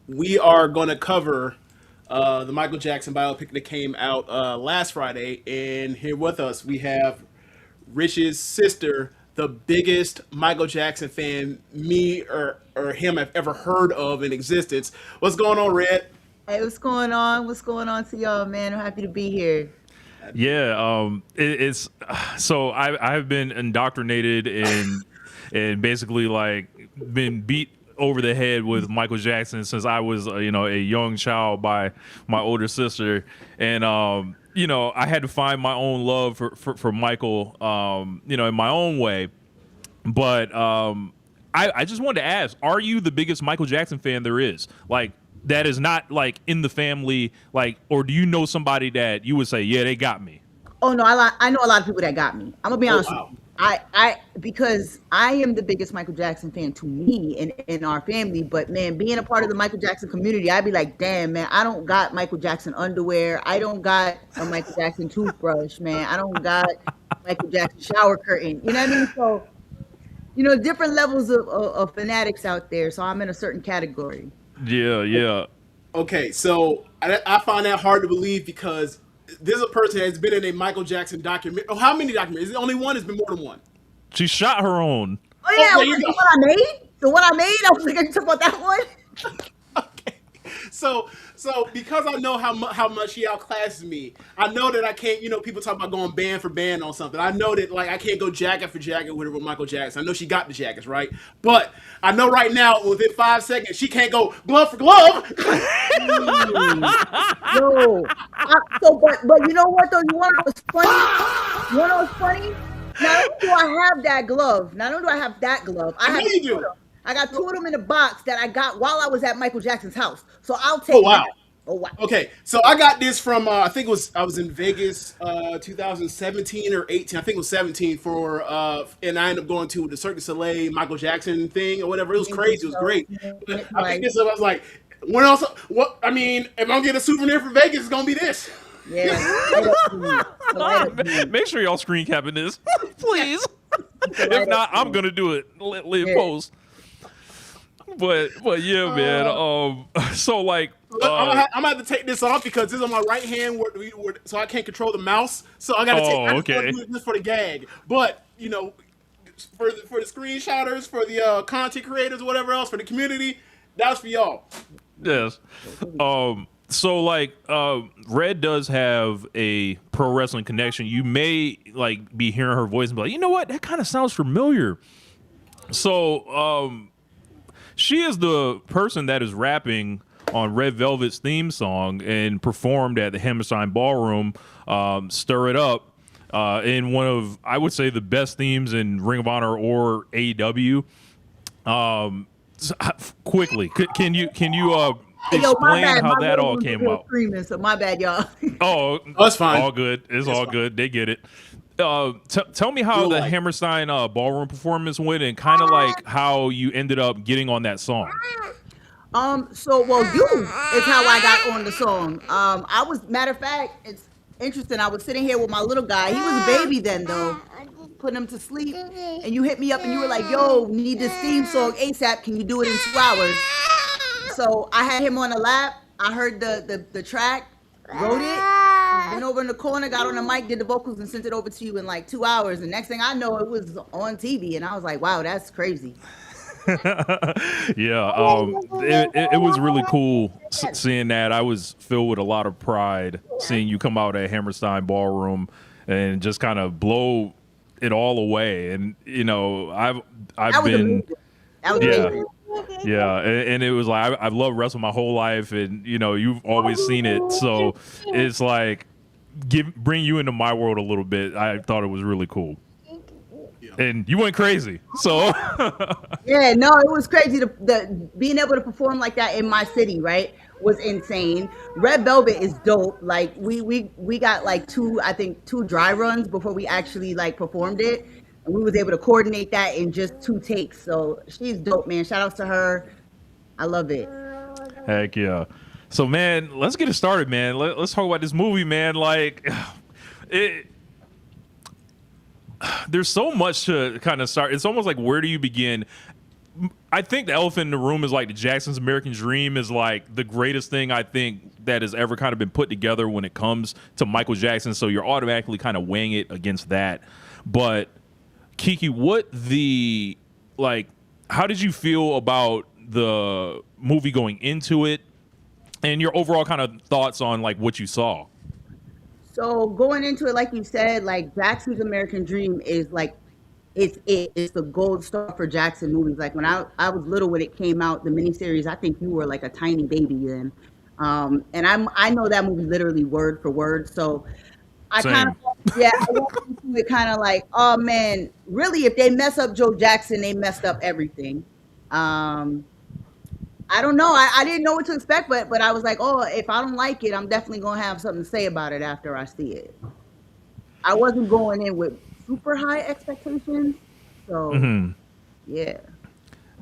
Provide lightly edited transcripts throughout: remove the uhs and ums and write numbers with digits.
We are going to cover the Michael Jackson biopic that came out last Friday, and here with us we have Rich's sister, the biggest Michael Jackson fan me or him have ever heard of in existence. What's going on, Red? Hey, what's going on? What's going on to y'all, man? I'm happy to be here. Yeah, it's so I've been indoctrinated and basically like been beat over the head with Michael Jackson since I was a young child by my older sister, and I had to find my own love for Michael, in my own way. But I just wanted to ask, are you the biggest Michael Jackson fan there is? Like, that is not like in the family, like, or do you know somebody that you would say, yeah, they got me? Oh no, I know a lot of people that got me. I'm gonna be Oh honest with wow. you. I because I am the biggest Michael Jackson fan to me and in our family. But man, being a part of the Michael Jackson community, I'd be like, damn man, I don't got Michael Jackson underwear. I don't got a Michael Jackson toothbrush, man. I don't got Michael Jackson shower curtain. You know what I mean? So different levels of fanatics out there. So I'm in a certain category. Yeah. Okay, so I find that hard to believe because this is a person that's been in a Michael Jackson documentary. Oh, how many documentaries? Is it only one? It's been more than one. She shot her own. Oh yeah, there you the go. one I made. The one I made. I was like, you talking about that one? Okay, so because I know how much he outclasses me, I know that I can't. People talk about going band for band on something. I know that like I can't go jacket for jacket with her with Michael Jackson. I know she got the jackets right, but I know right now within 5 seconds she can't go glove for glove. No. But you know what though? You want to know what's funny? You want to know what's funny? Not only do I have that glove, I I know have you two of do. them. I got two of them in a box that I got while I was at Michael Jackson's house. So I'll Oh take wow. that. Oh wow. Okay, so I got this from I think I was in Vegas 2017 or 18. I think it was 17 for and I ended up going to the Cirque du Soleil Michael Jackson thing or whatever. It was crazy. It was great. But I picked this up. I was like, what else? What I mean, if I'm getting a souvenir from Vegas, it's gonna be this. Yeah. Light up dude. Make sure y'all screen capping this, please. Light If not, up I'm dude. gonna do it. Live Yeah. post. But yeah, man. So like, I'm gonna have to take this off because this is on my right hand, so I can't control the mouse. So I gotta take. Oh, I just okay. want to do it just for the gag, but for the screenshotters, for the content creators, whatever else, for the community, that's for y'all. yes. So like, Red does have a pro wrestling connection. You may like be hearing her voice and be like, you know what, that kind of sounds familiar. So she is the person that is rapping on Red Velvet's theme song and performed at the Hammerstein Ballroom, Stir It Up, in one of, I would say, the best themes in Ring of Honor or AEW. Quickly, can you Hey, yo, my explain bad. how My that little all one's came still out? screaming, so my bad, y'all. Oh, That's fine. all good. It's all fine. good. They get it. Tell me how You'll the like it. Hammerstein ballroom performance went, and kind of like how you ended up getting on that song. You is how I got on the song. I was, matter of fact, it's interesting. I was sitting here with my little guy. He was a baby then, though. Putting him to sleep, and you hit me up and you were like, "Yo, need this theme song ASAP. Can you do it in 2 hours?" So I had him on the lap. I heard the track, wrote it, went over in the corner, got on the mic, did the vocals, and sent it over to you in like 2 hours. And next thing I know, it was on TV, and I was like, "Wow, that's crazy." Yeah, it was really cool seeing that. I was filled with a lot of pride seeing you come out at Hammerstein Ballroom and just kind of blow it all away. And I've That was been amazing. That was yeah. amazing. Yeah, and it was like I've loved wrestling my whole life, and you've always seen it, so it's like bring you into my world a little bit. I thought it was really cool, and you went crazy. So Yeah, no, it was crazy. The being able to perform like that in my city, right, was insane. Red Velvet is dope. Like we got like two dry runs before we actually like performed it, and we was able to coordinate that in just 2 takes. So she's dope, man. Shout outs to her. I love it. heck yeah. So man, let's get it started, man. Let's talk about this movie, man. Like it. There's so much to kind of start. It's almost like, where do you begin? I think the elephant in the room is like the Jackson's American Dream is like the greatest thing I think that has ever kind of been put together when it comes to Michael Jackson. So you're automatically kind of weighing it against that. But Kiki, how did you feel about the movie going into it and your overall kind of thoughts on like what you saw? So going into it, like you said, like Jackson's American Dream is like it's the gold star for Jackson movies. Like when I was little when it came out, the miniseries, I think you were like a tiny baby then. And I know that movie literally word for word. So I kind of I went into it kind of like, oh man, really if they mess up Joe Jackson, they messed up everything. I don't know. I didn't know what to expect, but I was like, oh, if I don't like it, I'm definitely gonna have something to say about it after I see it. I wasn't going in with super high expectations, so yeah.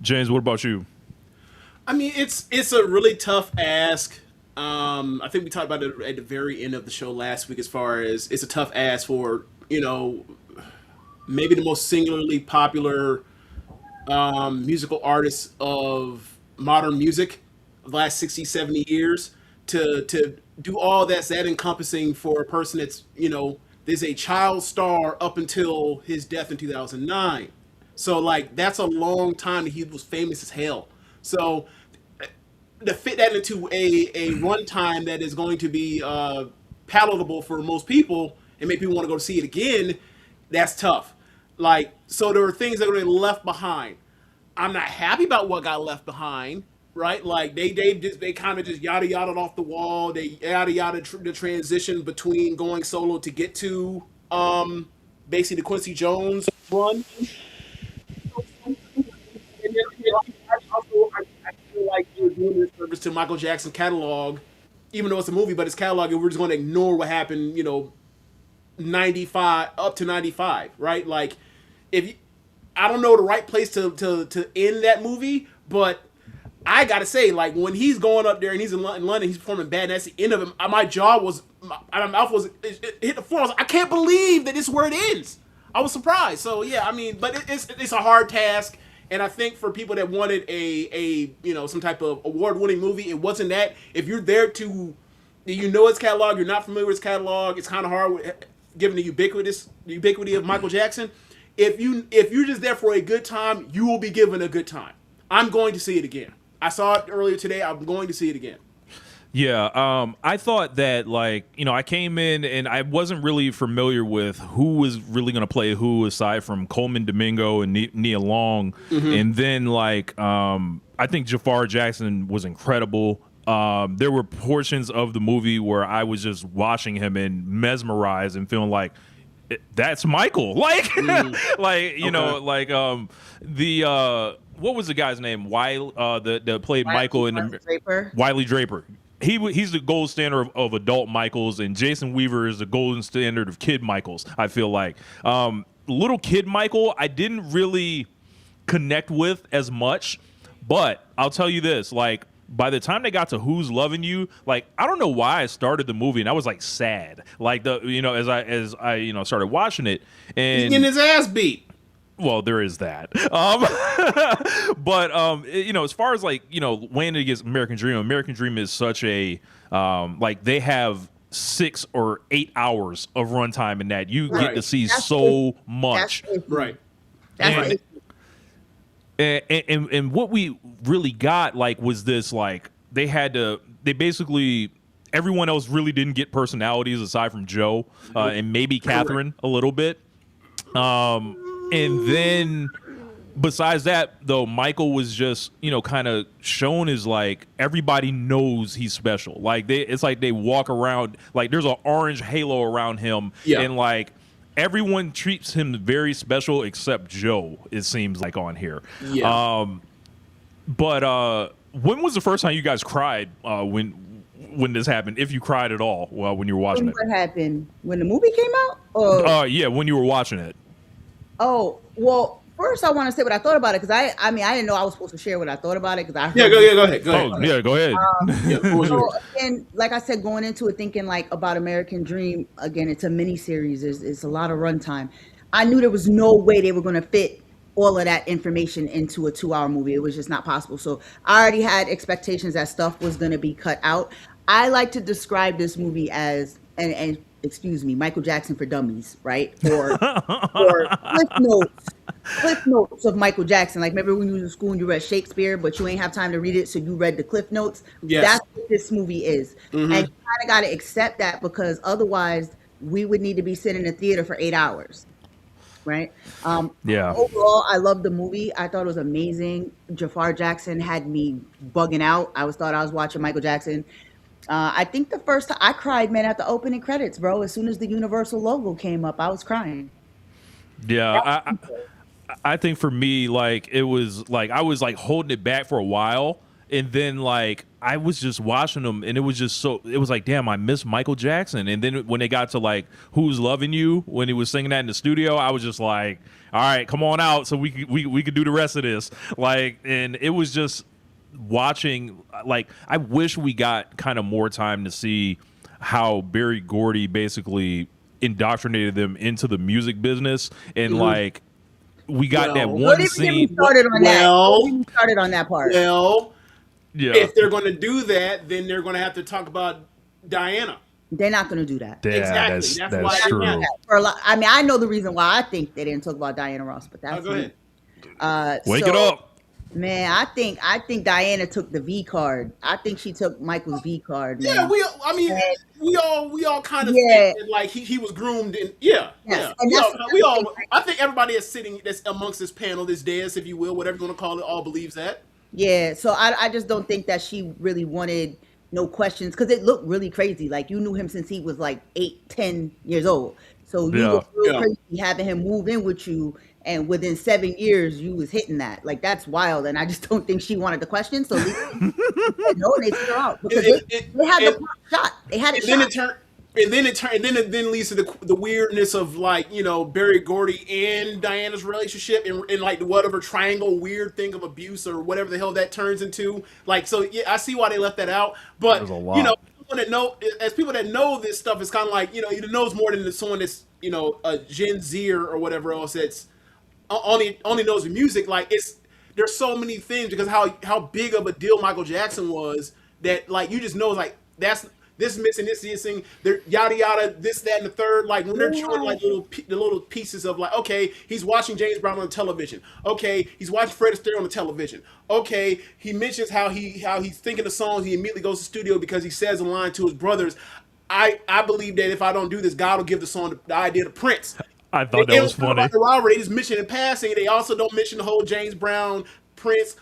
James, what about you? I mean, it's a really tough ask. I think we talked about it at the very end of the show last week. As far as it's a tough ask for maybe the most singularly popular musical artists of modern music of the last 60, 70 years to do all that encompassing for a person that's there's a child star up until his death in 2009. So like that's a long time that he was famous as hell. So to fit that into a runtime that is going to be palatable for most people and make people want to go see it again, that's tough. Like, so there are things that are going to be left behind. I'm not happy about what got left behind, right? Like they kind of just yada yada off the wall. They yada yada the transition between going solo to get to basically the Quincy Jones run. I feel like you're doing this service to Michael Jackson catalog, even though it's a movie, but it's catalog, and we're just going to ignore what happened, 95 up to 95, right? Like, I don't know the right place to end that movie, but I gotta say, like when he's going up there and he's in London, he's performing bad, and that's the end of him. My mouth was it hit the floor. I can't believe that this is where it ends. I was surprised. So yeah, I mean, but it's a hard task. And I think for people that wanted a some type of award-winning movie, it wasn't that. If you're there to, his catalog, you're not familiar with his catalog, it's kind of hard given the ubiquity of Michael Jackson. If you're just there for a good time, you will be given a good time. I'm going to see it again. I saw it earlier today. I'm going to see it again. Yeah, I thought that, I came in and I wasn't really familiar with who was really going to play who aside from Coleman Domingo and Nia Long. Mm-hmm. And then, I think Jafar Jackson was incredible. There were portions of the movie where I was just watching him and mesmerized and feeling like, that's Michael. What was the guy's name? That played Michael in Wiley Draper. He's the gold standard of adult Michaels, and Jason Weaver is the golden standard of kid Michaels. I feel like little kid Michael, I didn't really connect with as much, but I'll tell you this: by the time they got to Who's Loving You, I don't know why I started the movie and I was sad. As I started watching it, and he's getting his ass beat. Well, there is that. But as far as weighing it against American Dream is such a they have 6 or 8 hours of runtime in that. You get to see so much. Right. And what we really got was this they basically everyone else really didn't get personalities aside from Joe and maybe Catherine a little bit. And then besides that, though, Michael was just, kind of shown as everybody knows he's special. It's like they walk around, there's an orange halo around him. Yeah. And everyone treats him very special except Joe, it seems like on here. Yeah. But when was the first time you guys cried when this happened? If you cried at all when you were watching it? What happened? When the movie came out? Or? Yeah, when you were watching it. Oh, well, first I want to say what I thought about it, because I didn't know I was supposed to share what I thought about it, because I heard go ahead. Go ahead. So, and like I said, going into it thinking about American Dream, again, it's a mini series. It's a lot of runtime. I knew there was no way they were going to fit all of that information into a 2-hour movie. It was just not possible. So I already had expectations that stuff was going to be cut out. I like to describe this movie as, and excuse me, Michael Jackson for dummies, right? Or cliff notes of Michael Jackson. Like, remember when you was in school and you read Shakespeare, but you ain't have time to read it, so you read the cliff notes? Yes. That's what this movie is. And you kind of got to accept that, because otherwise we would need to be sitting in a theater for 8 hours. Right. Yeah. Overall, I loved the movie. I thought it was amazing. Jafar Jackson had me bugging out. I thought I was watching Michael Jackson. I think the first time I cried, man, at the opening credits, bro. As soon as the Universal logo came up, I was crying. Yeah. I think for me, like, it was like I was like holding it back for a while, and then like I was just watching them, and it was just so, it was like, damn, I miss Michael Jackson. And then when they got to like Who's Loving You, when he was singing that in the studio, I was just like, all right, come on out so we could do the rest of this. Like, and it was just watching, like, I wish we got kind of more time to see how Berry Gordy basically indoctrinated them into the music business, and like we got that one scene. Started on that part. Well, yeah. If they're going to do that, then they're going to have to talk about Diana. They're not going to do that. Yeah, Exactly. that's why true. For a lot, I mean, I know the reason why I think they didn't talk about Diana Ross, but that's go ahead. Wake it up. Man, I think Diana took the V card. I think she took Michael's V card. Man. Yeah, we all kind of Yeah. think that, like, he was groomed, and yeah. And We all I think everybody that's amongst this panel, this dais, if you will, whatever you want to call it, all believes that. Yeah, so I just don't think that she really wanted no questions, because it looked really crazy. Like, you knew him since he was like 8-10 years old. So you look real crazy having him move in with you, and within 7 years you was hitting that. Like, that's wild, and I just don't think she wanted the question. So no, they took her out, because they had the shot. They had it shot. And then it leads to the weirdness of, like, you know, Berry Gordy and Diana's relationship, and like whatever triangle weird thing of abuse or whatever the hell that turns into. Like, so yeah, I see why they left that out. But you know, people that know this stuff, is kind of like, you know, he knows more than someone that's, you know, a Gen Zer or whatever else that's only knows the music. Like, there's so many things, because how big of a deal Michael Jackson was, that, like, you just know, like, that's this missing, this missing, there, yada yada, this, that, and the third. Like, when they're showing like the little pieces of, like, okay, he's watching James Brown on the television. Okay, he's watching Fred Astaire on the television. Okay, he mentions how he's thinking of songs. He immediately goes to the studio because he says a line to his brothers. I believe that if I don't do this, God will give the song the idea to Prince. I thought that was funny. About the robbery, they just mention in passing. They also don't mention the whole James Brown Prince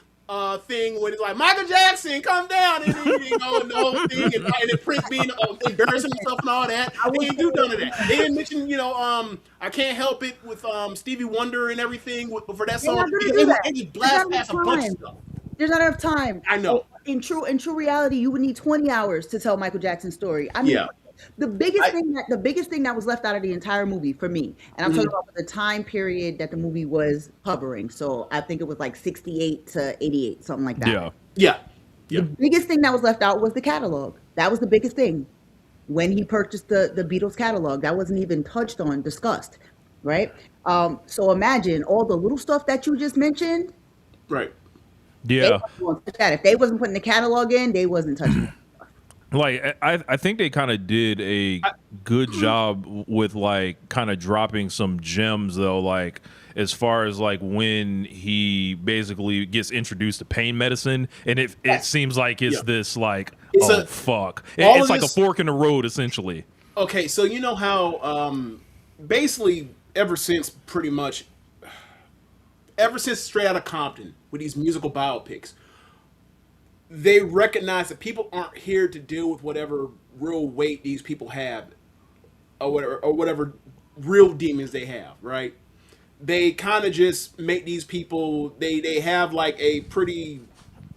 thing when it's like, Michael Jackson, come down, and then, you know, and the whole thing, and then Prince being embarrassing himself and all that. They didn't do none of that. They didn't mention, you know, I Can't Help It with Stevie Wonder and everything for that song. They just blast past a bunch of stuff. There's not enough time. I know. In true reality, you would need 20 hours to tell Michael Jackson's story. I mean, the biggest thing that was left out of the entire movie for me, and I'm talking about the time period that the movie was hovering. So I think it was like 68 to 88, something like that. Yeah. The biggest thing that was left out was the catalog. That was the biggest thing. When he purchased the Beatles catalog, that wasn't even touched on, discussed, right? So imagine all the little stuff that you just mentioned. Right. Yeah. If they wasn't putting the catalog in, they wasn't touching it. Like, I think they kind of did a good job with, like, kind of dropping some gems, though, like, as far as, like, when he basically gets introduced to pain medicine, and it seems like it's this, like, fuck. It's like a fork in the road, essentially. Okay, so you know how basically ever since Straight Outta Compton, with these musical biopics, they recognize that people aren't here to deal with whatever real weight these people have, or whatever real demons they have, right? They kind of just make these people, they have like a pretty,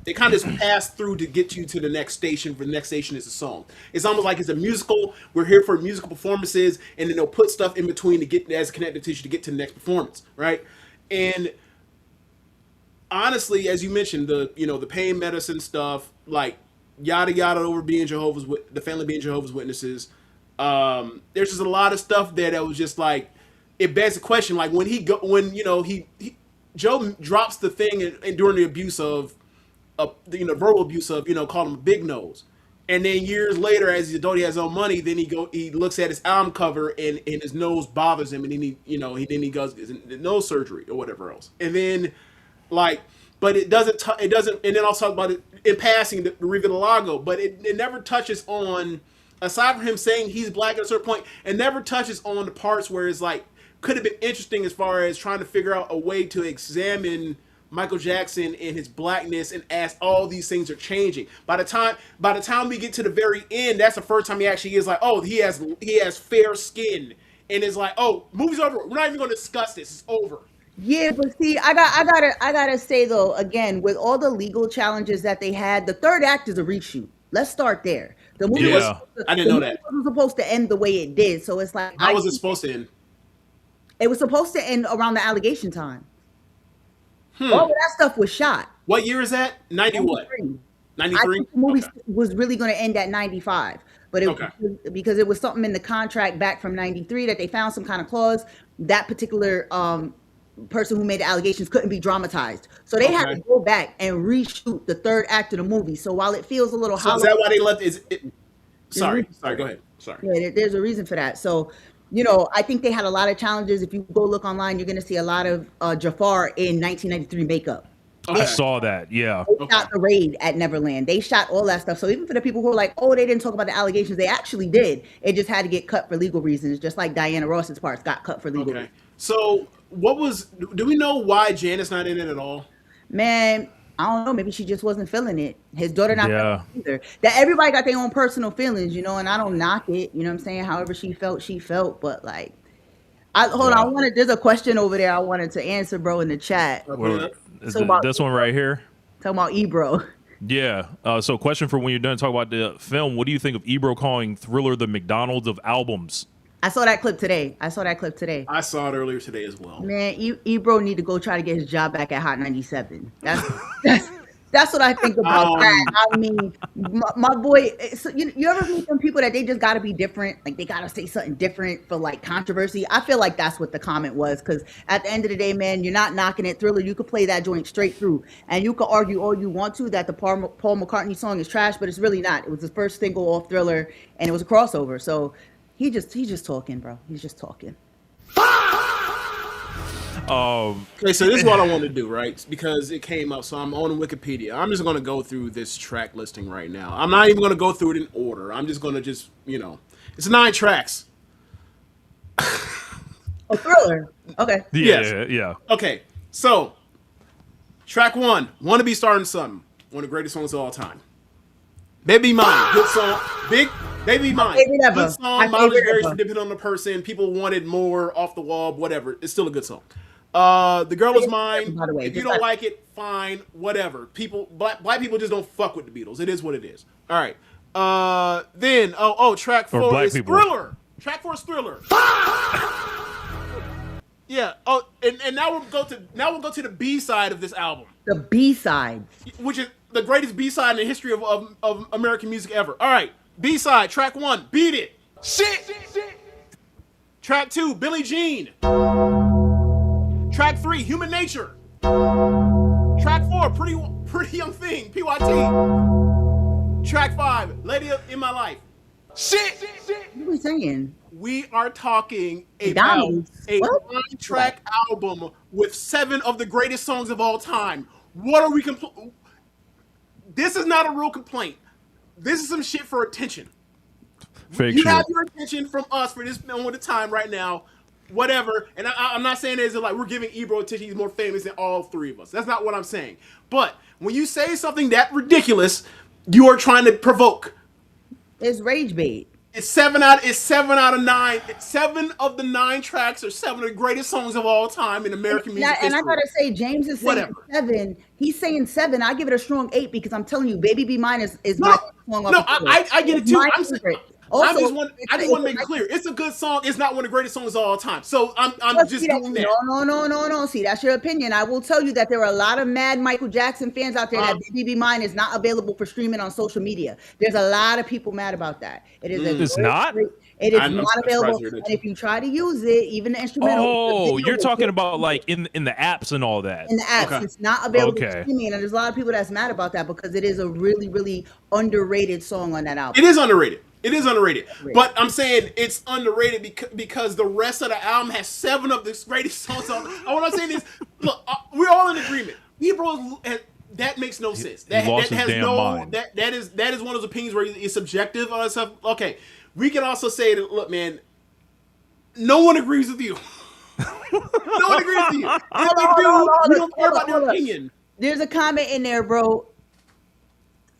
they kind of just pass through to get you to the next station, for the next station is a song. It's almost like it's a musical. We're here for musical performances, and then they'll put stuff in between to get as connective tissue to get to the next performance, right? And honestly, as you mentioned, the pain medicine stuff, like yada yada, over being the family being Jehovah's Witnesses. There's just a lot of stuff there that was just like, it begs the question, like, when Joe drops the thing and during the abuse of verbal abuse of calling him a big nose. And then years later, as he's adult, he has his own money. Then he looks at his album cover and his nose bothers him, and then he goes nose surgery or whatever else. And then but it doesn't. And then I'll talk about it in passing the Revitalago, but it never touches on, aside from him saying he's black at a certain point, it never touches on the parts where it's like could have been interesting as far as trying to figure out a way to examine Michael Jackson and his blackness, and as all these things are changing. By the time we get to the very end, that's the first time he actually is like, oh, he has fair skin, and it's like, oh, movie's over. We're not even going to discuss this. It's over. Yeah, but see, I gotta say though, again, with all the legal challenges that they had, the third act is a reshoot. Let's start there. The movie I didn't know that. It was supposed to end the way it did, so it's like, how was it supposed to end? It was supposed to end around the allegation time. All of that stuff was shot. What year is that? 90 what? 93? The movie was really going to end at 95. But because it was something in the contract back from 93 that they found some kind of clause, that particular person who made the allegations couldn't be dramatized. So they had to go back and reshoot the third act of the movie. So while it feels a little hollow. Is that why they left Sorry, go ahead. Sorry. Yeah, there's a reason for that. So I think they had a lot of challenges. If you go look online, you're going to see a lot of Jafar in 1993 makeup. I saw that. Yeah. They shot the raid at Neverland. They shot all that stuff. So even for the people who are like, oh, they didn't talk about the allegations, they actually did. It just had to get cut for legal reasons, just like Diana Ross's parts got cut for legal reasons. So do we know why Janet's not in it at all? Man, I don't know. Maybe she just wasn't feeling it. His daughter not feeling it either. That everybody got their own personal feelings, and I don't knock it. You know what I'm saying? However she felt. But like, there's a question over there I wanted to answer, bro, in the chat. This one right here? Talking about Ebro. Yeah. So question for when you're done talking about the film, what do you think of Ebro calling Thriller the McDonald's of albums? I saw that clip today. I saw it earlier today as well. Man, Ebro need to go try to get his job back at Hot 97. That's what I think about that. I mean, my boy. So you ever meet some people that they just got to be different? Like they got to say something different for like controversy. I feel like that's what the comment was. Because at the end of the day, man, you're not knocking it. Thriller, you could play that joint straight through, and you could argue all you want to that the Paul McCartney song is trash, but it's really not. It was his first single off Thriller, and it was a crossover. So he's just talking, bro. He's just talking. Okay, so this is what I want to do, right? Because it came up, so I'm on Wikipedia. I'm just going to go through this track listing right now. I'm not even going to go through it in order. I'm just going to it's 9 tracks. Oh, Thriller. Okay. Yeah. Okay, so track 1, Wanna Be Starting Something, one of the greatest songs of all time. Baby Mine, good song. Baby Mine, good song. Mileage varies depending on the person. People wanted more, off the wall, whatever. It's still a good song. The Girl Is Mine. By the way, if you don't like it, fine, whatever. Black people just don't fuck with the Beatles. It is what it is. All right. Then track 4 is Thriller. Track 4 is Thriller. Yeah. Oh, and now we'll go to the B side of this album. The B side, which is the greatest B side in the history of American music ever. All right. B side, track 1, Beat It. Shit. Track 2, Billie Jean. Track 3, Human Nature. Track 4, Pretty Young Thing, PYT. Track 5, Lady in My Life. Shit. What are we saying? We are talking about a 9-track album with 7 of the greatest songs of all time. What are we This is not a real complaint. This is some shit for attention. You have your attention from us for this moment of time right now. Whatever, and I'm not saying it's like we're giving Ebro attention. He's more famous than all 3 of us. That's not what I'm saying. But when you say something that ridiculous, you are trying to provoke. It's rage bait. It's 7 out of 9. 7 of the 9 tracks are 7 of the greatest songs of all time in American music history. And I gotta say, James is saying 7. He's saying 7. I give it a strong 8 because I'm telling you, Baby Be Mine is my song. No, I get it too. Also, I just want to make it clear. It's a good song. It's not one of the greatest songs of all time. So I'm just doing that. No. See, that's your opinion. I will tell you that there are a lot of mad Michael Jackson fans out there that Baby Be Mine is not available for streaming on social media. There's a lot of people mad about that. It is It's not? It is not available. And if you try to use it, even the instrumental. Oh, you're talking about like in the apps and all that. In the apps, it's not available for streaming, and there's a lot of people that's mad about that because it is a really, really underrated song on that album. It is underrated. But I'm saying it's underrated because the rest of the album has 7 of the greatest songs on. What I'm saying is, look, we're all in agreement. That makes no sense. That has no mind. That is one of those opinions where it's subjective on stuff. Okay, we can also say that, look, man, no one agrees with you. No one agrees with you. If they do, we don't care about their opinion. There's a comment in there, bro.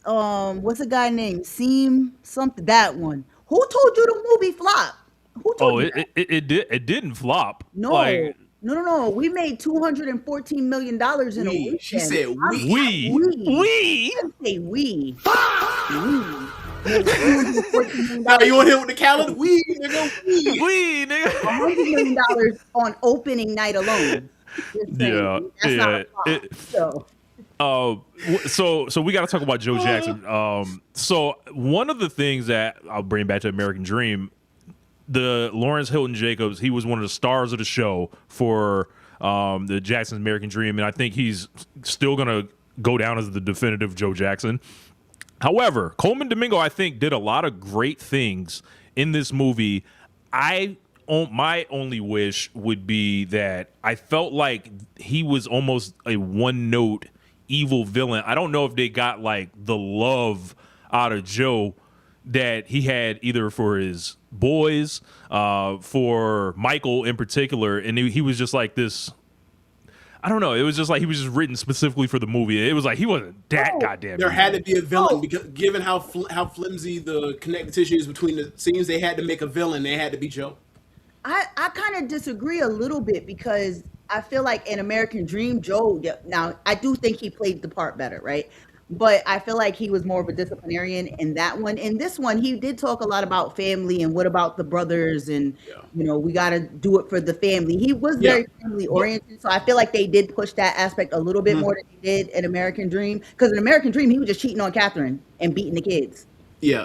What's the guy named? Seem something. That one. Who told you the movie flop? Who told you? It didn't flop. No. No. We made $214 million in a weekend. She said we. We. I didn't say we. Now you want to hit with the calendar? We, nigga. $100 million on opening night alone. Yeah. That's not a flop. So we got to talk about Joe Jackson. So one of the things that I'll bring back to American Dream, the Lawrence Hilton Jacobs, he was one of the stars of the show for the Jackson's American Dream, and I think he's still gonna go down as the definitive Joe Jackson. However, Coleman Domingo, I think, did a lot of great things in this movie. My only wish would be that I felt like he was almost a one-note evil villain. I don't know if they got like the love out of Joe that he had either for his boys, for Michael in particular, and he was just like this. I don't know. It was just like he was just written specifically for the movie. It was like he wasn't that goddamn. There had to be a villain because given how flimsy the connective tissue is between the scenes, they had to make a villain. They had to be Joe. I kind of disagree a little bit because I feel like in American Dream, Joe. Now I do think he played the part better, right? But I feel like he was more of a disciplinarian in that one. In this one, he did talk a lot about family and what about the brothers and, we got to do it for the family. He was very family oriented. So I feel like they did push that aspect a little bit more than he did in American Dream. Because in American Dream, he was just cheating on Catherine and beating the kids. Yeah.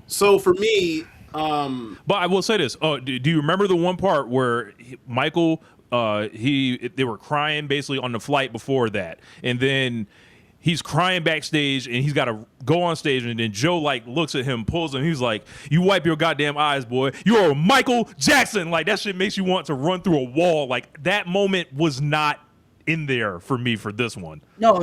So for me. But I will say this. Do you remember the one part where Michael, they were crying basically on the flight before that. And then he's crying backstage and he's got to go on stage, and then Joe like looks at him, pulls him. He's like, "You wipe your goddamn eyes, boy. You're a Michael Jackson." Like that shit makes you want to run through a wall. Like that moment was not in there for me for this one. No,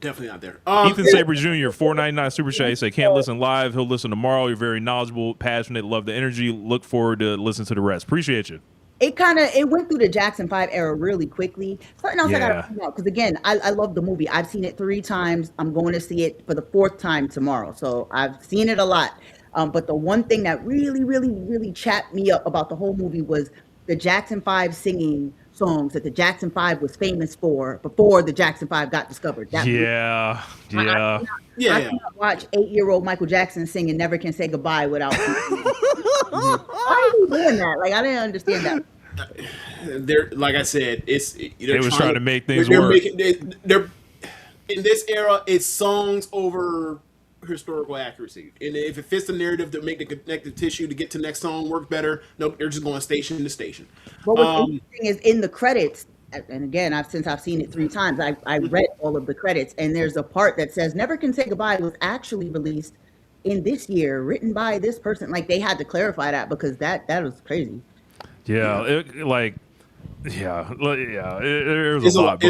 definitely not there. Ethan Saber Jr. $4.99 super chat. He said, "Can't listen live. He'll listen tomorrow. You're very knowledgeable, passionate, love the energy. Look forward to listening to the rest. Appreciate you." It went through the Jackson 5 era really quickly. Something else I gotta point out, because again, I love the movie. I've seen it 3 times. I'm going to see it for the 4th time tomorrow. So I've seen it a lot. But the one thing that really, really, really chapped me up about the whole movie was the Jackson 5 singing songs that the Jackson 5 was famous for before the Jackson 5 got discovered. I cannot watch 8-year-old Michael Jackson singing "Never Can Say Goodbye" without. Why are you doing that? Like I didn't understand that. They're like I said, they was trying to make things work. They're in this era. It's songs over historical accuracy, and if it fits the narrative to make the connective tissue to get to the next song work better, no, they're just going station to station. But what's interesting is in the credits, and again, since I've seen it 3 times, I read all of the credits, and there's a part that says "Never Can Say Goodbye" was actually released in this year, written by this person. Like they had to clarify that because that was crazy. There's a lot.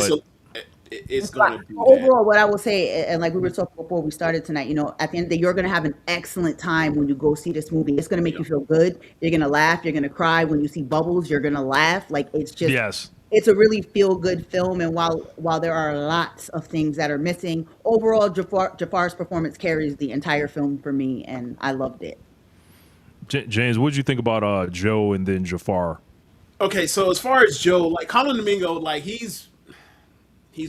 It's going to be overall, what I will say, and like we were talking before we started tonight, at the end of the day, you're going to have an excellent time when you go see this movie. It's going to make you feel good. You're going to laugh. You're going to cry. When you see Bubbles, you're going to laugh. Like it's just, it's a really feel good film. And while there are lots of things that are missing, overall, Jafar's performance carries the entire film for me, and I loved it. James, what did you think about Joe and then Jafar? Okay, so as far as Joe, like Colin Domingo, like he's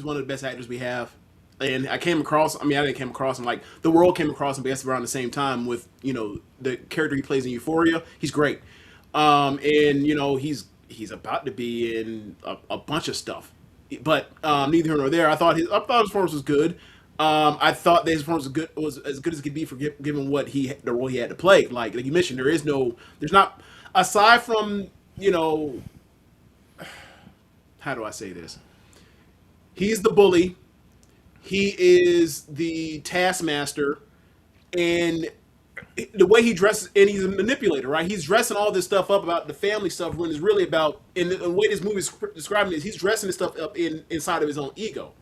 one of the best actors we have. and I came across. I mean, I didn't came across him. Like the world came across him basically around the same time with the character he plays in Euphoria. He's great, and he's about to be in a bunch of stuff. But neither here nor there. I thought his performance was good. I thought that his performance was as good as it could be for given what the role he had to play. Like you mentioned, there's not aside from how do I say this? He's the bully. He is the taskmaster, and the way he dresses, and he's a manipulator, right? He's dressing all this stuff up about the family stuff when it's really about, and the way this movie is describing it, he's dressing this stuff up inside of his own ego,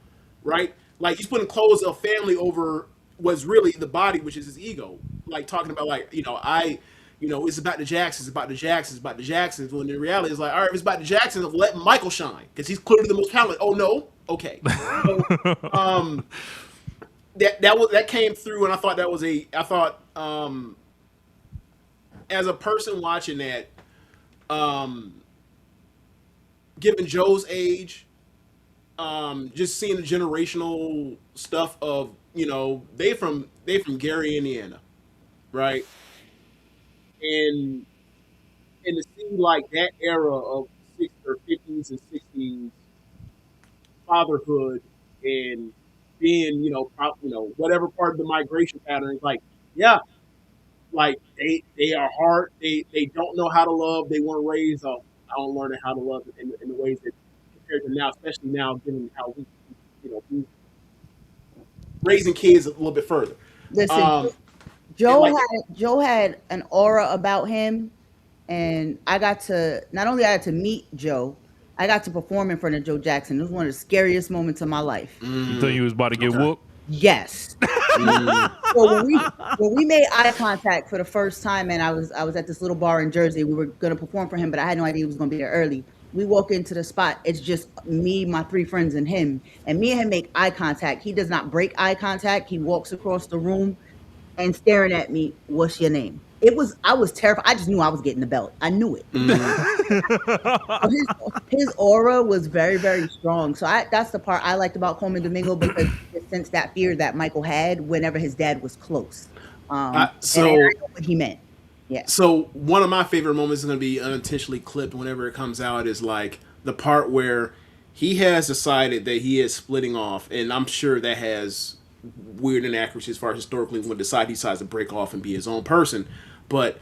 right? Like he's putting clothes of family over what's really the body, which is his ego. Like talking about it's about the Jacksons, it's about the Jacksons, it's about the Jacksons. When in reality, it's like, all right, if it's about the Jacksons, let Michael shine because he's clearly the most talented. Oh no, okay. So, that came through, and I thought as a person watching that, given Joe's age, just seeing the generational stuff of they from Gary, Indiana, right? And to see like that era of 60s or 50s and 60s fatherhood and being whatever part of the migration pattern is like, yeah, like they are hard, they don't know how to love, they weren't raised I don't learn how to love in the ways that compared to now, especially now given how we raising kids a little bit further. Listen, Joe had an aura about him, and I got to meet Joe. I got to perform in front of Joe Jackson. It was one of the scariest moments of my life. You thought you was about to get whooped? Yes. So when we made eye contact for the first time, and I was at this little bar in Jersey. We were gonna perform for him, but I had no idea he was gonna be there early. We walk into the spot. It's just me, my 3 friends, and him. And me and him make eye contact. He does not break eye contact. He walks across the room and staring at me. What's your name? I was terrified. I just knew I was getting the belt. I knew it. His aura was very, very strong. So that's the part I liked about Coleman Domingo, because it sensed that fear that Michael had whenever his dad was close. And I know what he meant. Yeah. So one of my favorite moments is going to be unintentionally clipped whenever it comes out is like the part where he has decided that he is splitting off, and I'm sure that has weird inaccuracies as far as historically when he decides to break off and be his own person, but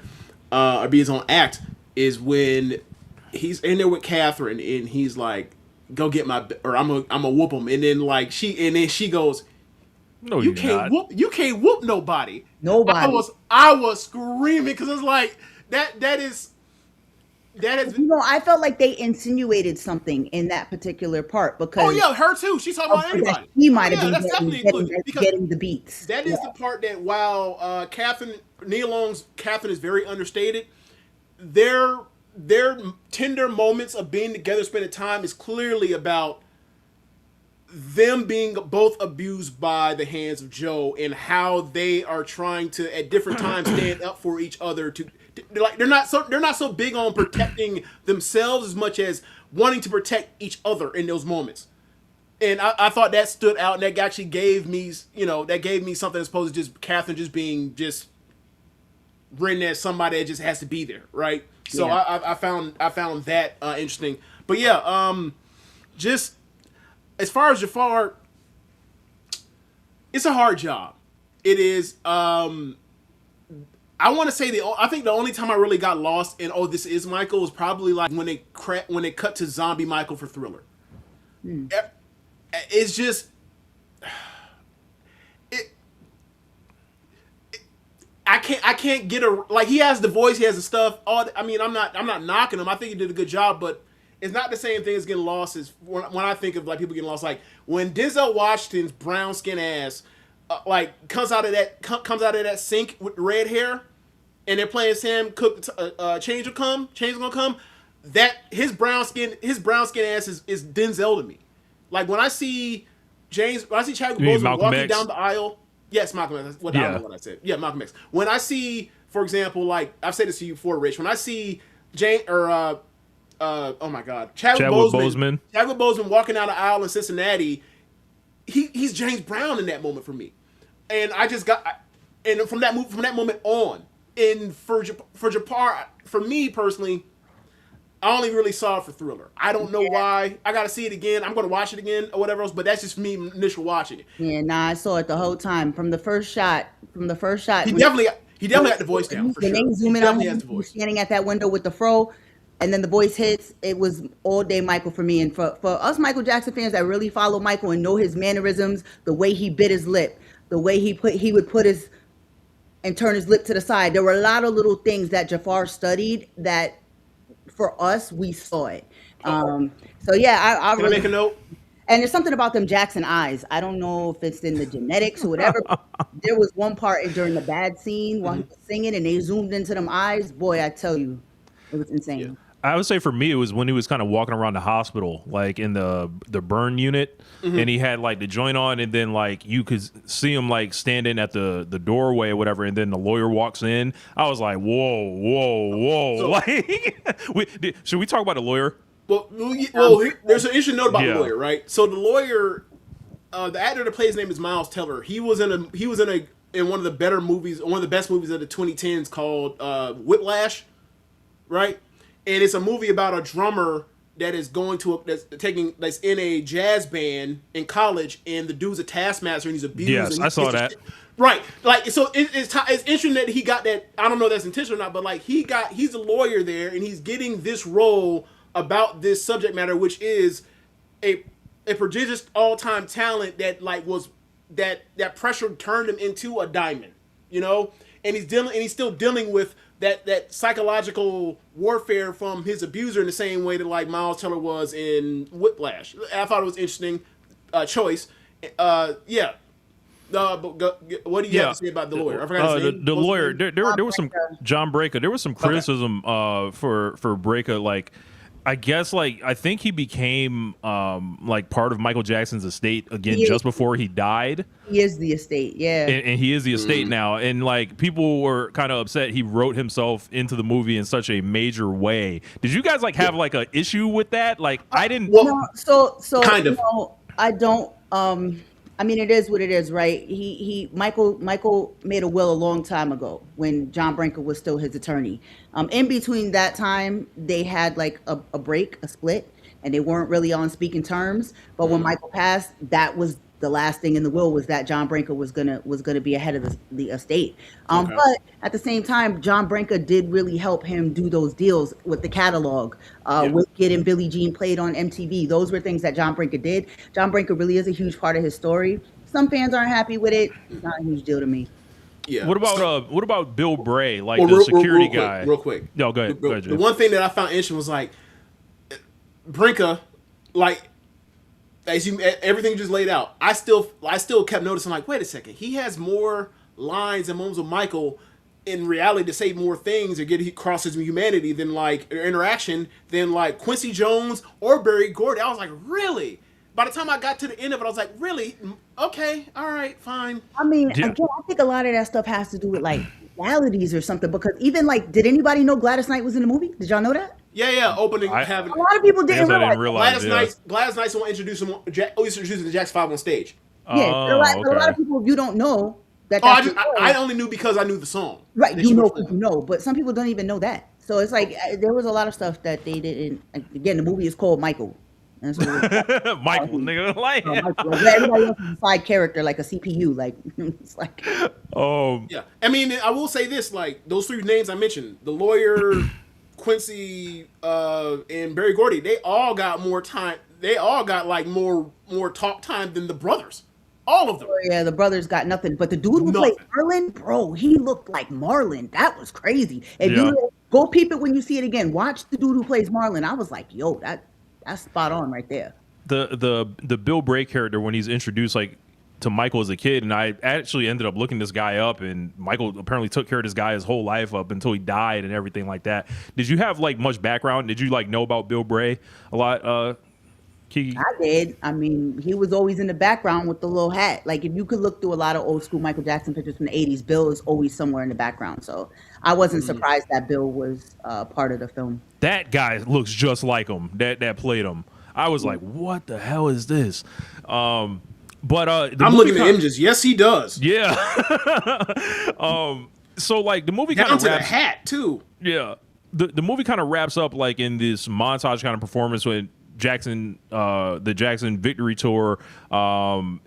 or be his own act, is when he's in there with Catherine and he's like, "Go get I'm a whoop him," and then she goes, "No, you can't whoop nobody." Nobody. I was screaming because it's like that has. I felt like they insinuated something in that particular part because. Oh yeah, her too. She's talking about everybody. He might have been getting the beats. That is the part that while Nia Long's Catherine is very understated, their tender moments of being together, spending time, is clearly about them being both abused by the hands of Joe and how they are trying to at different times stand up for each other. They're not so big on protecting themselves as much as wanting to protect each other in those moments. And I thought that stood out, and that actually gave me something as opposed to just Catherine just being written as somebody that just has to be there, right? So yeah. I found that interesting. But yeah, just as far as Jafar, it's a hard job. It is. I want to say I think the only time I really got lost in this is Michael was probably like when they cut to zombie Michael for Thriller. It's just I can't get he has the voice, he has the stuff. I'm not knocking him. I think he did a good job, but it's not the same thing as getting lost as when I think of like people getting lost. Like when Denzel Washington's brown skin ass comes out of that sink with red hair, and they're playing Sam Cooke. Change will gonna come. That his brown skin ass is Denzel to me. Like when I see Chadwick Boseman walking X? Down the aisle. Yes, Malcolm X. I don't know what I said. Yeah, Malcolm X. When I see, for example, like I've said this to you before, Rich. When I see Chadwick Boseman walking down the aisle in Cincinnati, he's James Brown in that moment for me, and I just got and from that moment on, and for Jafar, for me personally, I only really saw it for Thriller. I don't know why. I got to see it again. I'm going to watch it again or whatever else, but that's just me initial watching it. Yeah, nah, I saw it the whole time from the first shot. He definitely got the voice down for sure. When they zoom in on him standing at that window with the fro, and then the voice hits, it was all day Michael for me. And for us Michael Jackson fans that really follow Michael and know his mannerisms, the way he bit his lip, the way he would put his and turn his lip to the side. There were a lot of little things that Jafar studied that for us, we saw it. So yeah, I really make a note. And there's something about them Jackson eyes. I don't know if it's in the genetics or whatever. There was one part during the bad scene while he was singing and they zoomed into them eyes. Boy, I tell you, it was insane. Yeah. I would say for me, it was when he was kind of walking around the hospital, like in the burn unit, and he had like the joint on, and then like you could see him like standing at the doorway or whatever, and then the lawyer walks in. I was like, whoa, So, like, should we talk about the lawyer? Well, there's an interesting note about the lawyer, right? So the lawyer, the actor that plays his name is Miles Teller. He was in one of the better movies, one of the best movies of the 2010s called Whiplash, right? And it's a movie about a drummer that is that's in a jazz band in college, and the dude's a taskmaster and he's abused. Yes, I saw that. Right, like so it's interesting that he got that. I don't know if that's intentional or not, but like he's a lawyer there, and he's getting this role about this subject matter, which is a prodigious all-time talent that like was that pressure turned him into a diamond, you know, and he's still dealing with that psychological warfare from his abuser in the same way that like Miles Teller was in Whiplash. I thought it was interesting choice. Yeah. But what do you have to say about the lawyer? I forgot his name. The lawyer. There was some John Breaker. There was some criticism for Breaker. Like, I guess I think he became like part of Michael Jackson's estate again just before he died. He is the estate, yeah. And he is the estate now. And like people were kind of upset he wrote himself into the movie in such a major way. Did you guys like have like an issue with that? Like I didn't. Well, no, so kind of. No, I don't. I mean, it is what it is, right? Michael made a will a long time ago when John Brinker was still his attorney. In between that time, they had like a break, a split, and they weren't really on speaking terms. But when Michael passed, that was the last thing in the will, was that John Brinker was gonna be ahead of the estate. But at the same time, John Brinker did really help him do those deals with the catalog. Wicked and Billie Jean played on MTV. Those were things that John Brinker did. John Brinker really is a huge part of his story. Some fans aren't happy with it. It's not a huge deal to me. Yeah. What about Bill Bray, like the security guy? Real quick. No, go ahead. The one thing that I found interesting was like Brinker, like. Everything you just laid out, I still kept noticing, like, wait a second, he has more lines and moments with Michael in reality to say more things or get across his humanity than like or interaction than like Quincy Jones or Barry Gordy. I was like, really? By the time I got to the end of it, I was like, really? Okay, all right, fine. I mean, again, I think a lot of that stuff has to do with like realities or something, because even like, did anybody know Gladys Knight was in the movie? Did y'all know that? Yeah. Opening having a lot of people didn't realize. Gladys Knight's the one introducing the Jackson 5 on stage. Yeah, a lot of people, you don't know that. I only knew because I knew the song. Right, you know, but some people don't even know that. So it's like there was a lot of stuff that they didn't. Again, the movie is called Michael. That's what Michael, nigga, like everybody else is a side character, like a CPU. Like it's like. Yeah, I mean, I will say this: like those three names I mentioned, the lawyer. Quincy and Barry Gordy, they all got more time. They all got like more talk time than the brothers. All of them. Oh, yeah, the brothers got nothing. But the dude who played Marlon, bro, he looked like Marlon. That was crazy. If you go peep it when you see it again, watch the dude who plays Marlon. I was like, yo, that's spot on right there. The Bill Bray character, when he's introduced like to Michael as a kid, and I actually ended up looking this guy up, and Michael apparently took care of this guy his whole life up until he died and everything like that. Did you have like much background? Did you like know about Bill Bray a lot, Kiki? I did. I mean, he was always in the background with the little hat. Like if you could look through a lot of old school Michael Jackson pictures from the 80s, Bill is always somewhere in the background. So I wasn't surprised that Bill was part of the film. That guy looks just like him. That played him. I was like, what the hell is this? But the I'm movie looking at images. Yes, he does. Yeah. So like the movie kind Down of to the wraps. hat too. Yeah. The movie kind of wraps up like in this montage kind of performance with Jackson, the Jackson Victory Tour,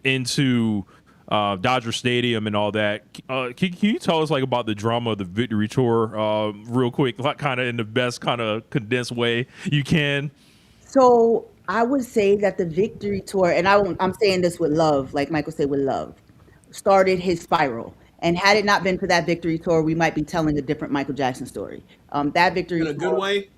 into Dodger Stadium and all that. Can you tell us like about the drama of the Victory Tour, real quick, like kind of in the best kind of condensed way you can? So I would say that the Victory Tour, and I'm saying this with love, like Michael said, with love, started his spiral. And had it not been for that Victory Tour, we might be telling a different Michael Jackson story. That Victory In a good Tour, way.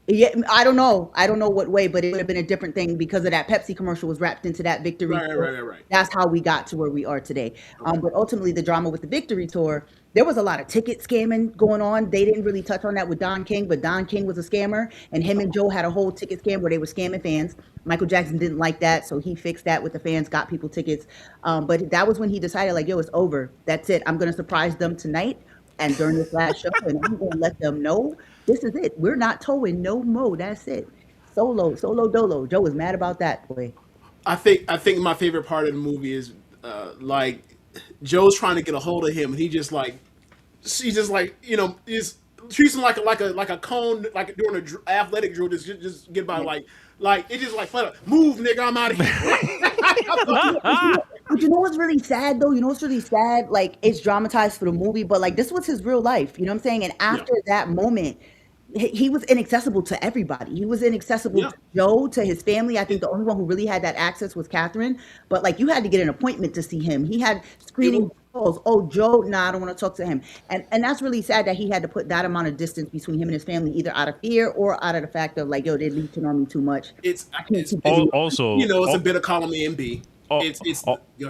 yeah, I don't know. I don't know what way, but it would have been a different thing because of that Pepsi commercial was wrapped into that Victory Tour. Right. That's how we got to where we are today. But ultimately, the drama with the Victory Tour, there was a lot of ticket scamming going on. They didn't really touch on that with Don King, but Don King was a scammer, and him and Joe had a whole ticket scam where they were scamming fans. Michael Jackson didn't like that, so he fixed that with the fans, got people tickets. But that was when he decided, like, yo, it's over. That's it. I'm going to surprise them tonight and during this last show, and I'm going to let them know this is it. We're not towing no more. That's it. Solo dolo. Joe was mad about that, boy. I think my favorite part of the movie is like Joe's trying to get a hold of him, and he just like is treats him like a cone, like during an athletic drill. Just get by like it just like flat out, move, nigga, I'm out of here. But you know what's really sad though? You know what's really sad? Like it's dramatized for the movie, but like this was his real life. You know what I'm saying? And after that moment, he was inaccessible to everybody. He was inaccessible to Joe, to his family. I think the only one who really had that access was Catherine. But like you had to get an appointment to see him. He had screening calls. Oh, Joe, nah, I don't want to talk to him. And that's really sad that he had to put that amount of distance between him and his family, either out of fear or out of the fact of like, yo, they're leeching on me too much. Also, it's a bit of column A and B.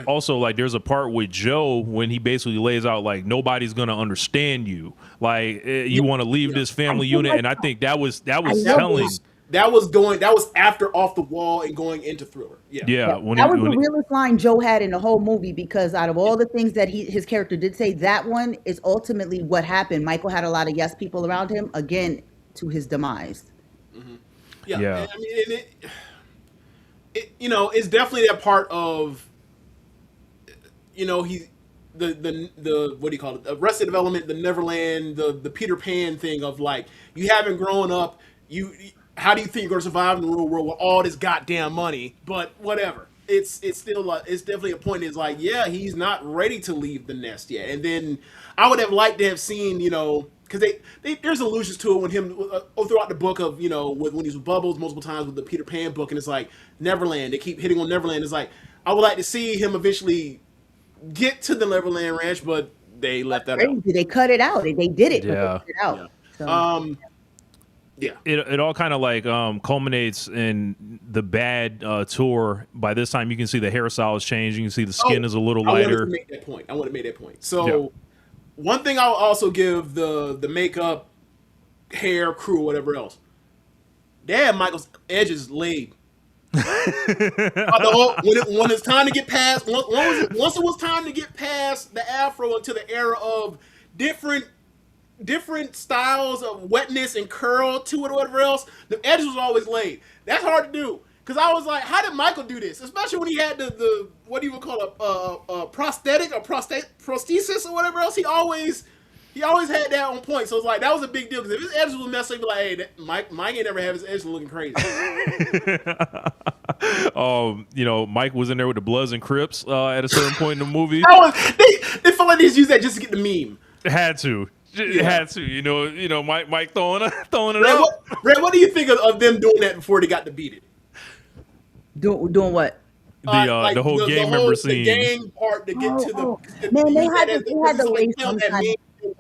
Also, like there's a part with Joe when he basically lays out like nobody's gonna understand you, like you want to leave this family unit, and I think that was telling. That was after Off the Wall and going into Thriller. That was the realest line Joe had in the whole movie, because out of all the things that his character did say, that one is ultimately what happened. Michael had a lot of yes people around him, again, to his demise. Mm-hmm. Yeah. I mean, it's definitely that part of, he's the what do you call it? Arrested Development, the Neverland, the Peter Pan thing of like, you haven't grown up. How do you think you're going to survive in the real world with all this goddamn money? But whatever. It's still it's definitely a point. Is like, yeah, he's not ready to leave the nest yet. And then I would have liked to have seen, because there's allusions to it when him throughout the book of when he's with Bubbles multiple times with the Peter Pan book, and it's like Neverland. They keep hitting on Neverland. It's like I would like to see him eventually get to the Neverland Ranch, but they left that out. They cut it out. They did it, but they cut it out. Yeah. So. It all kind of like culminates in the bad tour. By this time, you can see the hairstyle has changed. You can see the skin is a little lighter. I want to make that point. So, one thing I'll also give the makeup, hair, crew, or whatever else. They had Michael's edges laid. When it's time to get past, once it was time to get past the afro into the era of different styles of wetness and curl to it or whatever else, the edges was always laid. That's hard to do. Because I was like, how did Michael do this? Especially when he had the what do you call a prosthetic or prosthesis or whatever else. He always had that on point. So it's like, that was a big deal. Because if his edges was messed up, he'd be like, hey, Mike ain't never have his edges looking crazy. Mike was in there with the Bloods and Crips at a certain point in the movie. They felt like they just used that just to get the meme. Had to. Mike throwing it Red, out. Red, what do you think of them doing that before they got to beat it? Doing what? The whole gang member scene. The gang part to get to the man. They had to lay some kind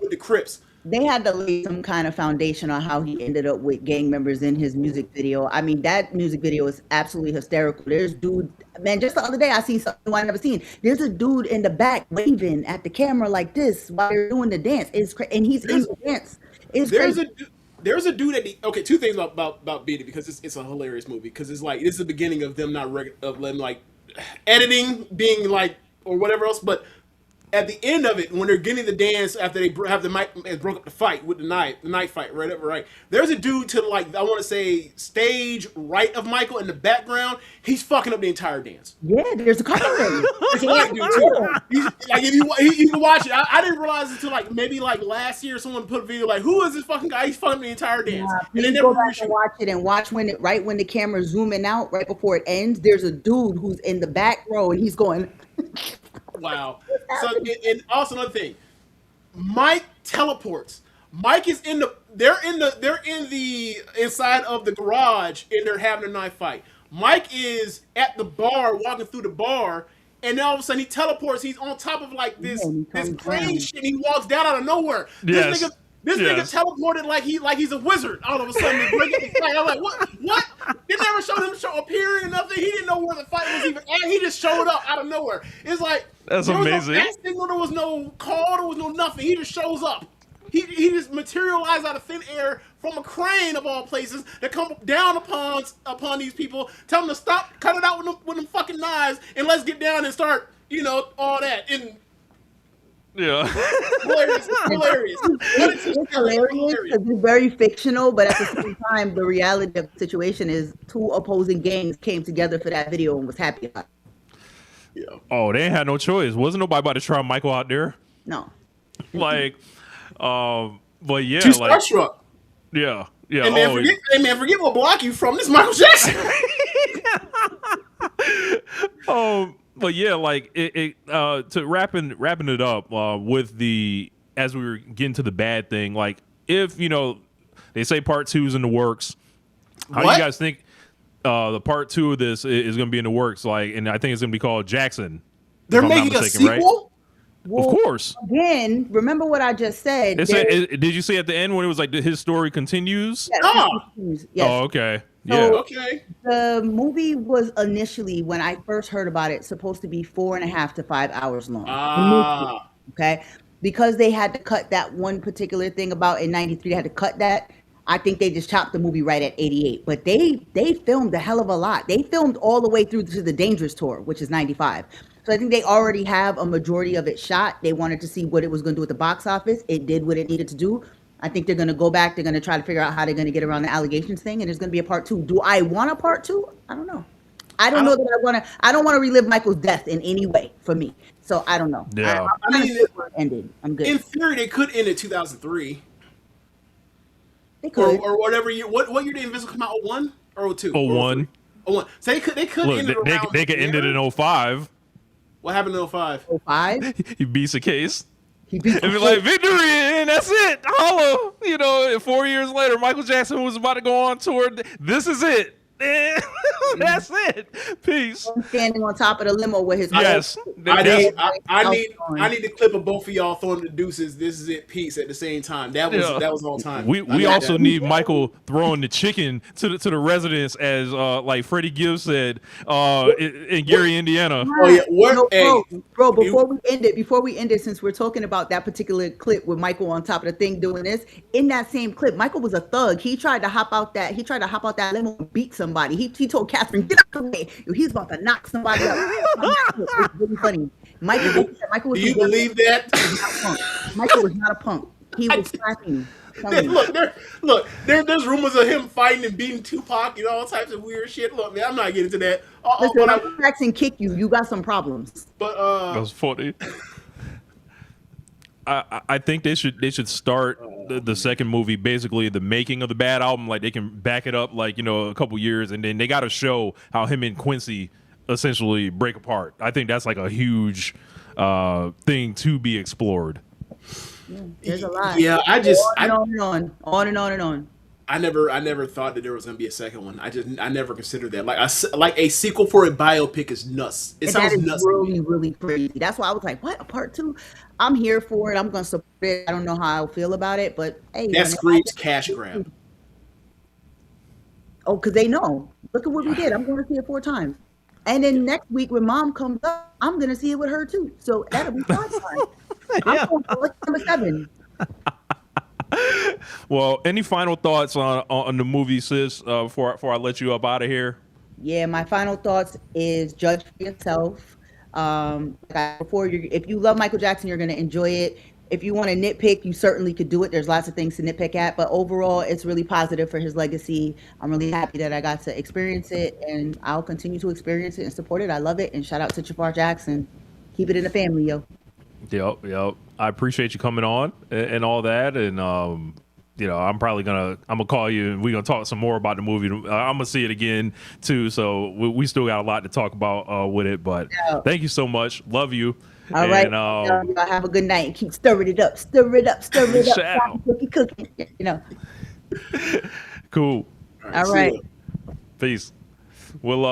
with the Crips. They had to lay some kind of foundation on how he ended up with gang members in his music video. I mean, that music video is absolutely hysterical. There's dude, man, just the other day I seen something I never seen. There's a dude in the back waving at the camera like this while they're doing the dance. And he's in the dance. There's a dude at the two things about Beat It, because it's a hilarious movie, because it's like it's the beginning of them not of them like editing being like or whatever else, but at the end of it, when they're getting the dance after they have the Mike broke up the fight with the knife fight, right? There's a dude to like, I want to say stage right of Michael in the background. He's fucking up the entire dance. Yeah, there's a couple of them. It's a white dude too. He's, like if you can watch it, I didn't realize until like maybe like last year someone put a video like, who is this fucking guy? He's fucking up the entire dance. And they never go back and watch it and watch when the camera's zooming out right before it ends. There's a dude who's in the back row and he's going. Wow. So and also another thing, Mike teleports. Mike is they're in the inside of the garage and they're having a knife fight. Mike is at the bar, walking through the bar, and then all of a sudden he teleports. He's on top of like this crane shit. And he walks down out of nowhere. Yes. This nigga teleported like he's a wizard. All of a sudden, I'm like, what? They never showed him appearing or nothing. He didn't know where the fight was even at. He just showed up out of nowhere. It's like that's there amazing. Was no bat signal, there was no call, there was no nothing. He just shows up. He just materialized out of thin air from a crane of all places that come down upon these people. Tell them to stop, cut it out with them fucking knives, and let's get down and start, all that. And yeah, hilarious. It's hilarious because it's very fictional, but at the same time, the reality of the situation is two opposing gangs came together for that video and was happy about it. Yeah. Oh, they ain't had no choice. Wasn't nobody about to try Michael out there? No. Like, but yeah, Too like, starstruck. yeah. Hey man, forget what block you from. This is Michael Jackson. But yeah, like to wrapping it up with as we were getting to the bad thing, like if they say part 2 is in the works, how do you guys think the part 2 of this is going to be in the works? Like, and I think it's going to be called Jackson. They're making a sequel. Right? Well, of course. Again, remember what I just said. Did you see at the end when it was like his story continues? Yes, yes. Oh, okay. So, Yeah. Okay. The movie was initially, when I first heard about it, supposed to be 4.5 to 5 hours long. Okay. Because they had to cut that one particular thing about in 93, they had to cut that. I think they just chopped the movie right at 88. But they filmed a hell of a lot. They filmed all the way through to the Dangerous Tour, which is 95. So I think they already have a majority of it shot. They wanted to see what it was going to do at the box office. It did what it needed to do. I think they're going to go back. They're going to try to figure out how they're going to get around the allegations thing. And there's going to be a part 2. Do I want a part 2? I don't know. I don't know that I want to. I don't want to relive Michael's death in any way for me. So I don't know. Yeah. I mean, it ended. I'm good. In theory, they could end in 2003. They could. Or whatever year. What year did Invincible come out? 01 or 02? 01. 01. So they could end it around. They could end it in 05. What happened in 05? 05? He beats the case. He beat It'd be like victory, and that's it. Holla. 4 years later, Michael Jackson was about to go on tour. This is it. That's it. Peace. Standing on top of the limo with his yes. I need the clip of both of y'all throwing the deuces. This is it. Peace at the same time. That was all time. We also need Michael throwing the chicken to the residents as like Freddie Gibbs said in Gary, Indiana. Oh yeah, bro. Before we end it, since we're talking about that particular clip with Michael on top of the thing doing this, in that same clip, Michael was a thug. He tried to hop out that limo and beat somebody. He told Catherine, "Get out the way." He's about to knock somebody out. It's really funny. Michael was. Do you believe that? Michael was not a punk. He was slapping. Look, there's rumors of him fighting and beating Tupac and all types of weird shit. Look, man, I'm not getting into that. Listen, when Michael Jackson kick you, you got some problems. But that was funny. I think they should start the second movie, basically the making of the Bad album. Like they can back it up like a couple years, and then they got to show how him and Quincy essentially break apart. I think that's like a huge thing to be explored. Yeah, there's a lot. Yeah, on and on. I never thought that there was gonna be a second one. I never considered that. Like a sequel for a biopic is nuts. It sounds nuts. Really, really crazy. That's why I was like, what, a part 2? I'm here for it. I'm gonna support it. I don't know how I feel about it, but hey, that screams cash grab. Oh, because they know. Look at what we did. I'm going to see it 4 times. And then next week when Mom comes up, I'm going to see it with her too. So that'll be fun. I'm going for number 7. Well, any final thoughts on the movie, sis, before I let you up out of here? Yeah, my final thoughts is judge for yourself. Before, if you love Michael Jackson, you're going to enjoy it. If you want to nitpick, you certainly could do it. There's lots of things to nitpick at, but overall, it's really positive for his legacy. I'm really happy that I got to experience it, and I'll continue to experience it and support it. I love it, and shout out to Jafar Jackson. Keep it in the family, yo. Yep. I appreciate you coming on and all that, and I'm gonna call you and we're gonna talk some more about the movie. I'm gonna see it again too, so we still got a lot to talk about with it. But thank you so much. Love you. All right. Y'all have a good night and keep stirring it up. Stir it up. Cooking. Cool. All right. Peace. We'll